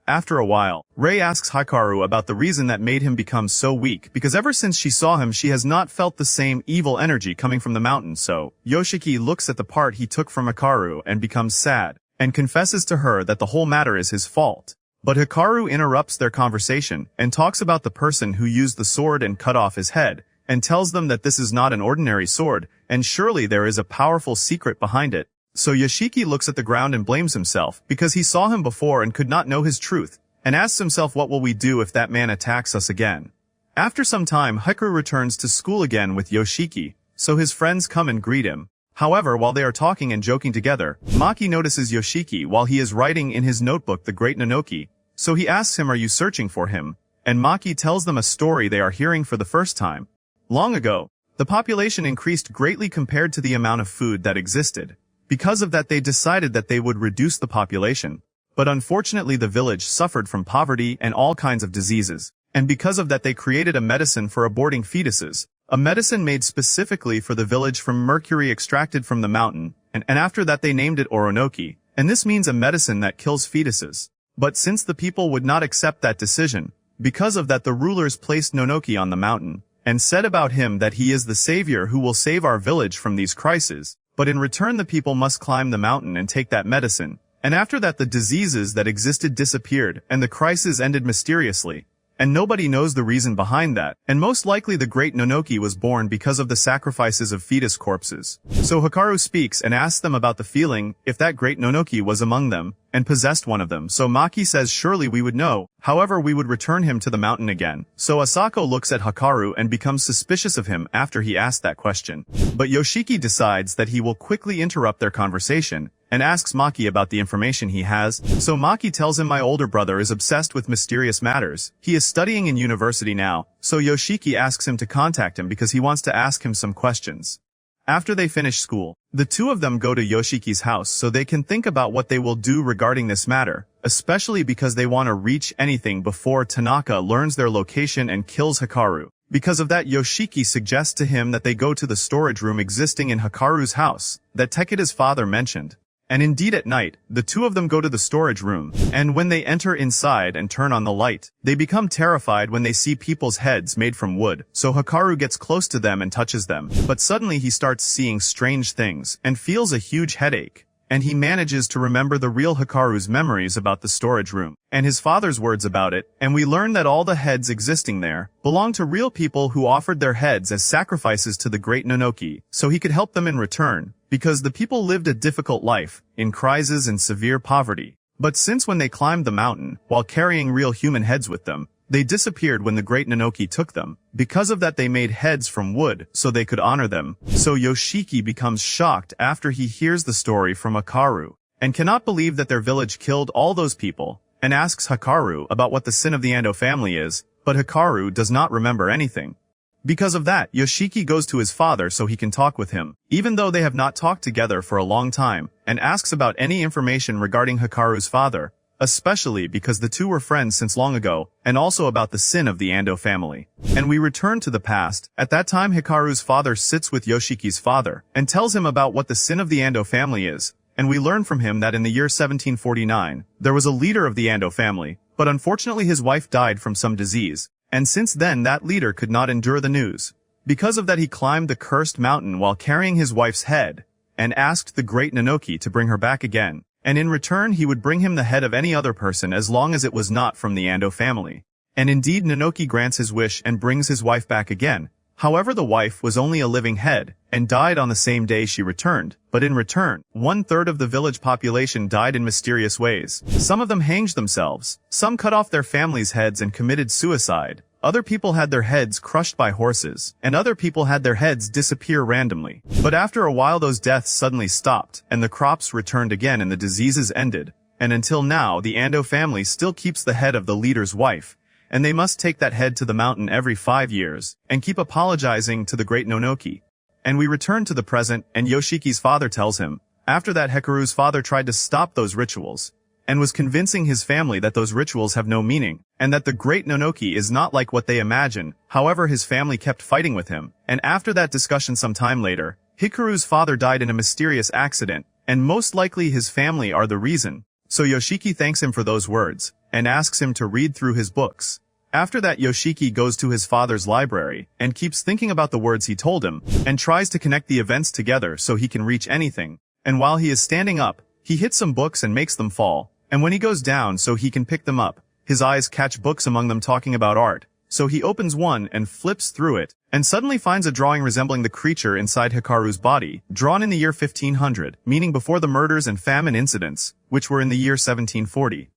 After a while, Rei asks Hikaru about the reason that made him become so weak, because ever since she saw him she has not felt the same evil energy coming from the mountain. So Yoshiki looks at the part he took from Hikaru and becomes sad, and confesses to her that the whole matter is his fault. But Hikaru interrupts their conversation, and talks about the person who used the sword and cut off his head, and tells them that this is not an ordinary sword, and surely there is a powerful secret behind it. So Yoshiki looks at the ground and blames himself, because he saw him before and could not know his truth, and asks himself what will we do if that man attacks us again. After some time Hikaru returns to school again with Yoshiki, so his friends come and greet him. However, while they are talking and joking together, Maki notices Yoshiki while he is writing in his notebook the Great Nonoki, so he asks him, are you searching for him? And Maki tells them a story they are hearing for the first time. Long ago, the population increased greatly compared to the amount of food that existed. Because of that they decided that they would reduce the population. But unfortunately the village suffered from poverty and all kinds of diseases. And because of that they created a medicine for aborting fetuses. A medicine made specifically for the village from mercury extracted from the mountain. And after that they named it Oronoki. And this means a medicine that kills fetuses. But since the people would not accept that decision, because of that the rulers placed Nonoki on the mountain. And said about him that he is the savior who will save our village from these crises. But in return the people must climb the mountain and take that medicine. And after that the diseases that existed disappeared, and the crisis ended mysteriously. And nobody knows the reason behind that. And most likely the great Nonoki was born because of the sacrifices of fetus corpses. So Hikaru speaks and asks them about the feeling, if that great Nonoki was among them, and possessed one of them. So Maki says surely we would know, however we would return him to the mountain again. So Asako looks at Hikaru and becomes suspicious of him after he asked that question. But Yoshiki decides that he will quickly interrupt their conversation, and asks Maki about the information he has. So Maki tells him my older brother is obsessed with mysterious matters. He is studying in university now, so Yoshiki asks him to contact him because he wants to ask him some questions. After they finish school, the two of them go to Yoshiki's house so they can think about what they will do regarding this matter, especially because they want to reach anything before Tanaka learns their location and kills Hikaru. Because of that, Yoshiki suggests to him that they go to the storage room existing in Hikaru's house, that Takeda's father mentioned. And indeed at night, the two of them go to the storage room, and when they enter inside and turn on the light, they become terrified when they see people's heads made from wood, so Hikaru gets close to them and touches them. But suddenly he starts seeing strange things, and feels a huge headache. And he manages to remember the real Hikaru's memories about the storage room, and his father's words about it, and we learn that all the heads existing there belong to real people who offered their heads as sacrifices to the great Nonoki, so he could help them in return. Because the people lived a difficult life, in crises and severe poverty. But since when they climbed the mountain, while carrying real human heads with them, they disappeared when the great Nonoki took them. Because of that they made heads from wood, so they could honor them. So Yoshiki becomes shocked after he hears the story from Hikaru, and cannot believe that their village killed all those people, and asks Hikaru about what the sin of the Ando family is, but Hikaru does not remember anything. Because of that, Yoshiki goes to his father so he can talk with him, even though they have not talked together for a long time, and asks about any information regarding Hikaru's father, especially because the two were friends since long ago, and also about the sin of the Ando family. And we return to the past. At that time Hikaru's father sits with Yoshiki's father, and tells him about what the sin of the Ando family is, and we learn from him that in the year 1749, there was a leader of the Ando family, but unfortunately his wife died from some disease. And since then that leader could not endure the news. Because of that he climbed the cursed mountain while carrying his wife's head, and asked the great Nonoki to bring her back again. And in return he would bring him the head of any other person as long as it was not from the Ando family. And indeed Nonoki grants his wish and brings his wife back again. However, the wife was only a living head, and died on the same day she returned. But in return, 1/3 of the village population died in mysterious ways. Some of them hanged themselves, some cut off their families' heads and committed suicide. Other people had their heads crushed by horses, and other people had their heads disappear randomly. But after a while those deaths suddenly stopped, and the crops returned again and the diseases ended. And until now the Ando family still keeps the head of the leader's wife, and they must take that head to the mountain every 5 years, and keep apologizing to the great Nonoki. And we return to the present, and Yoshiki's father tells him, after that Hikaru's father tried to stop those rituals, and was convincing his family that those rituals have no meaning, and that the great Nonoki is not like what they imagine. However, his family kept fighting with him, and after that discussion some time later, Hikaru's father died in a mysterious accident, and most likely his family are the reason. So Yoshiki thanks him for those words, and asks him to read through his books. After that Yoshiki goes to his father's library, and keeps thinking about the words he told him, and tries to connect the events together so he can reach anything. And while he is standing up, he hits some books and makes them fall, and when he goes down so he can pick them up, his eyes catch books among them talking about art. So he opens one and flips through it, and suddenly finds a drawing resembling the creature inside Hikaru's body, drawn in the year 1500, meaning before the murders and famine incidents, which were in the year 1740.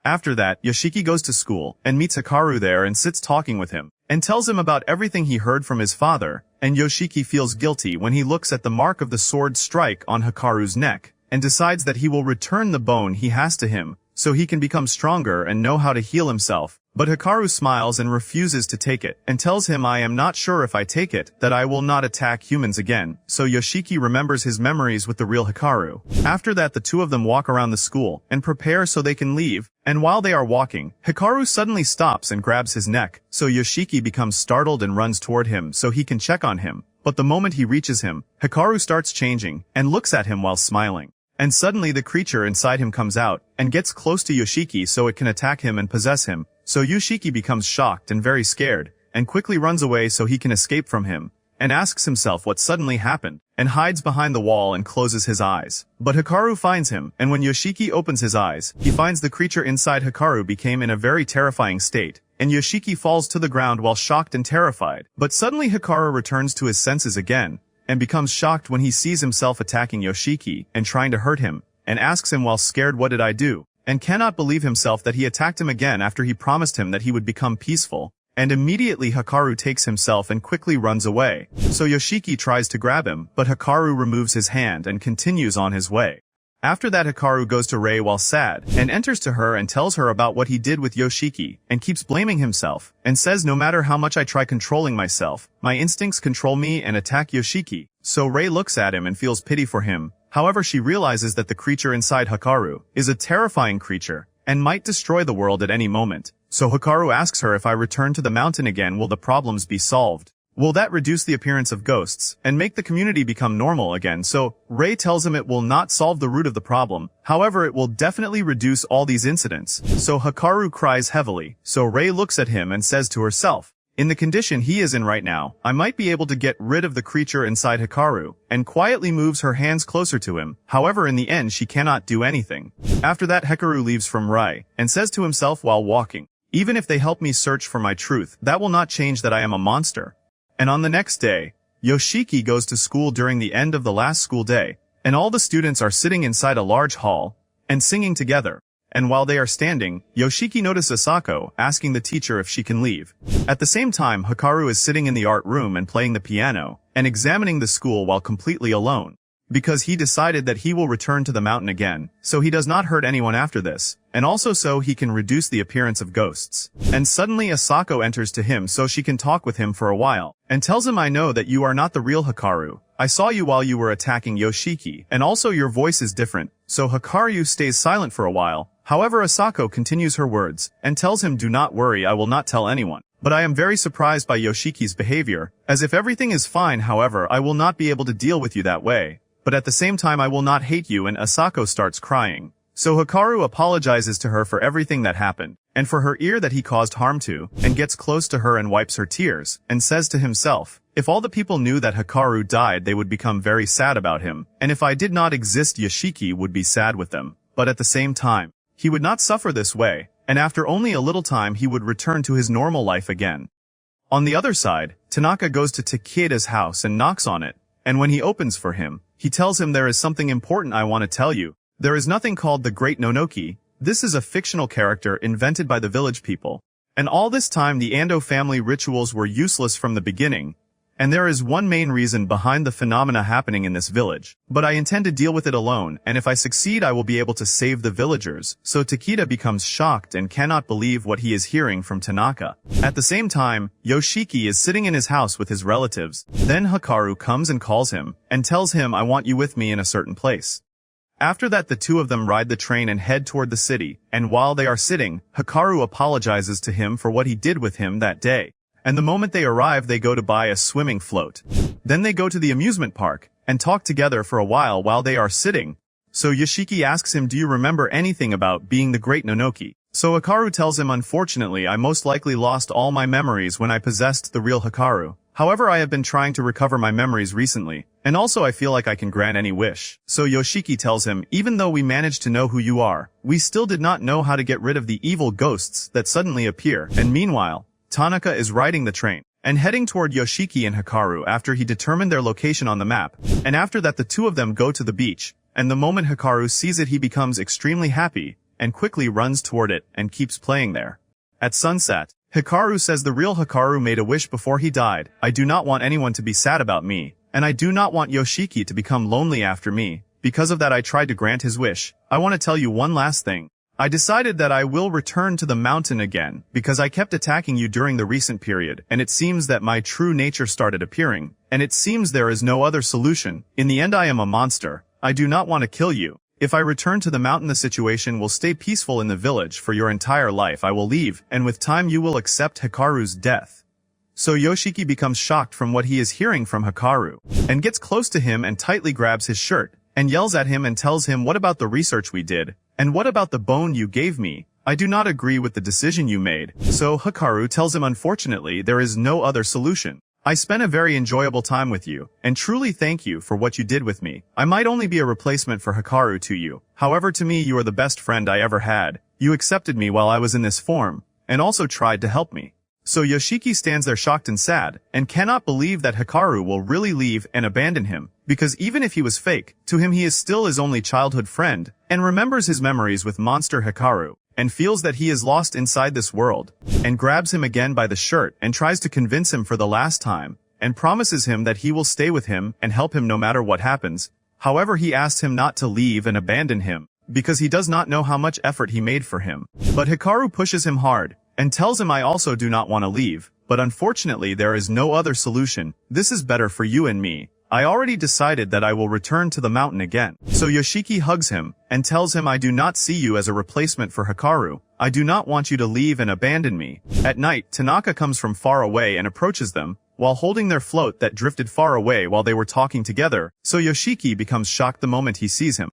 After that, Yoshiki goes to school, and meets Hikaru there and sits talking with him, and tells him about everything he heard from his father, and Yoshiki feels guilty when he looks at the mark of the sword strike on Hikaru's neck, and decides that he will return the bone he has to him, so he can become stronger and know how to heal himself. But Hikaru smiles and refuses to take it, and tells him I am not sure if I take it, that I will not attack humans again. So Yoshiki remembers his memories with the real Hikaru. After that the two of them walk around the school, and prepare so they can leave, and while they are walking, Hikaru suddenly stops and grabs his neck, so Yoshiki becomes startled and runs toward him so he can check on him. But the moment he reaches him, Hikaru starts changing, and looks at him while smiling. And suddenly the creature inside him comes out, and gets close to Yoshiki so it can attack him and possess him. So Yoshiki becomes shocked and very scared, and quickly runs away so he can escape from him, and asks himself what suddenly happened, and hides behind the wall and closes his eyes. But Hikaru finds him, and when Yoshiki opens his eyes, he finds the creature inside Hikaru became in a very terrifying state, and Yoshiki falls to the ground while shocked and terrified. But suddenly Hikaru returns to his senses again, and becomes shocked when he sees himself attacking Yoshiki and trying to hurt him, and asks him while scared what did I do, and cannot believe himself that he attacked him again after he promised him that he would become peaceful. And immediately Hikaru takes himself and quickly runs away. So Yoshiki tries to grab him, but Hikaru removes his hand and continues on his way. After that Hikaru goes to Rei while sad, and enters to her and tells her about what he did with Yoshiki, and keeps blaming himself, and says no matter how much I try controlling myself, my instincts control me and attack Yoshiki. So Rei looks at him and feels pity for him. However, she realizes that the creature inside Hikaru is a terrifying creature, and might destroy the world at any moment. So Hikaru asks her if I return to the mountain again will the problems be solved? Will that reduce the appearance of ghosts, and make the community become normal again? So Rei tells him it will not solve the root of the problem, however it will definitely reduce all these incidents. So Hikaru cries heavily, so Rei looks at him and says to herself, in the condition he is in right now, I might be able to get rid of the creature inside Hikaru, and quietly moves her hands closer to him. However, in the end she cannot do anything. After that Hikaru leaves from Rei, and says to himself while walking, even if they help me search for my truth, that will not change that I am a monster. And on the next day, Yoshiki goes to school during the end of the last school day, and all the students are sitting inside a large hall, and singing together. And while they are standing, Yoshiki notices Asako, asking the teacher if she can leave. At the same time, Hikaru is sitting in the art room and playing the piano, and examining the school while completely alone. Because he decided that he will return to the mountain again, so he does not hurt anyone after this, and also so he can reduce the appearance of ghosts. And suddenly Asako enters to him so she can talk with him for a while, and tells him I know that you are not the real Hikaru. I saw you while you were attacking Yoshiki, and also your voice is different. So Hikaru stays silent for a while. However, Asako continues her words, and tells him do not worry, I will not tell anyone. But I am very surprised by Yoshiki's behavior, as if everything is fine. However, I will not be able to deal with you that way. But at the same time I will not hate you, and Asako starts crying. So Hikaru apologizes to her for everything that happened, and for her ear that he caused harm to, and gets close to her and wipes her tears, and says to himself, if all the people knew that Hikaru died they would become very sad about him, and if I did not exist Yoshiki would be sad with them. But at the same time, he would not suffer this way, and after only a little time he would return to his normal life again. On the other side, Tanaka goes to Takeda's house and knocks on it, and when he opens for him, he tells him there is something important I want to tell you. There is nothing called the Great Nonoki. This is a fictional character invented by the village people. And all this time the Ando family rituals were useless from the beginning. and there is one main reason behind the phenomena happening in this village. But I intend to deal with it alone, and if I succeed I will be able to save the villagers. So Takeda becomes shocked and cannot believe what he is hearing from Tanaka. At the same time, Yoshiki is sitting in his house with his relatives. Then Hikaru comes and calls him, and tells him, I want you with me in a certain place. After that the two of them ride the train and head toward the city, and while they are sitting, Hikaru apologizes to him for what he did with him that day. And the moment they arrive they go to buy a swimming float. Then they go to the amusement park, and talk together for a while they are sitting. So Yoshiki asks him, do you remember anything about being the great Nonoki? So Hikaru tells him, unfortunately I most likely lost all my memories when I possessed the real Hikaru. However, I have been trying to recover my memories recently, and also I feel like I can grant any wish. So Yoshiki tells him, even though we managed to know who you are, we still did not know how to get rid of the evil ghosts that suddenly appear. And meanwhile, Tanaka is riding the train and heading toward Yoshiki and Hikaru after he determined their location on the map, and after that the two of them go to the beach, and the moment Hikaru sees it he becomes extremely happy, and quickly runs toward it and keeps playing there. At sunset, Hikaru says the real Hikaru made a wish before he died, I do not want anyone to be sad about me, and I do not want Yoshiki to become lonely after me, because of that I tried to grant his wish. I want to tell you one last thing. I decided that I will return to the mountain again, because I kept attacking you during the recent period, and it seems that my true nature started appearing, and it seems there is no other solution. In the end I am a monster. I do not want to kill you. If I return to the mountain the situation will stay peaceful in the village for your entire life. I will leave, and with time you will accept Hikaru's death. So Yoshiki becomes shocked from what he is hearing from Hikaru, and gets close to him and tightly grabs his shirt, and yells at him and tells him, what about the research we did? And what about the bone you gave me? I do not agree with the decision you made. So Hikaru tells him, unfortunately there is no other solution. I spent a very enjoyable time with you, and truly thank you for what you did with me. I might only be a replacement for Hikaru to you. However, to me you are the best friend I ever had. You accepted me while I was in this form, and also tried to help me. So Yoshiki stands there shocked and sad, and cannot believe that Hikaru will really leave and abandon him, because even if he was fake, to him he is still his only childhood friend, and remembers his memories with monster Hikaru, and feels that he is lost inside this world, and grabs him again by the shirt and tries to convince him for the last time, and promises him that he will stay with him and help him no matter what happens. However, he asks him not to leave and abandon him, because he does not know how much effort he made for him. But Hikaru pushes him hard, and tells him, I also do not want to leave, but unfortunately there is no other solution. This is better for you and me. I already decided that I will return to the mountain again. So Yoshiki hugs him, and tells him, I do not see you as a replacement for Hikaru. I do not want you to leave and abandon me. At night, Tanaka comes from far away and approaches them, while holding their float that drifted far away while they were talking together, so Yoshiki becomes shocked the moment he sees him.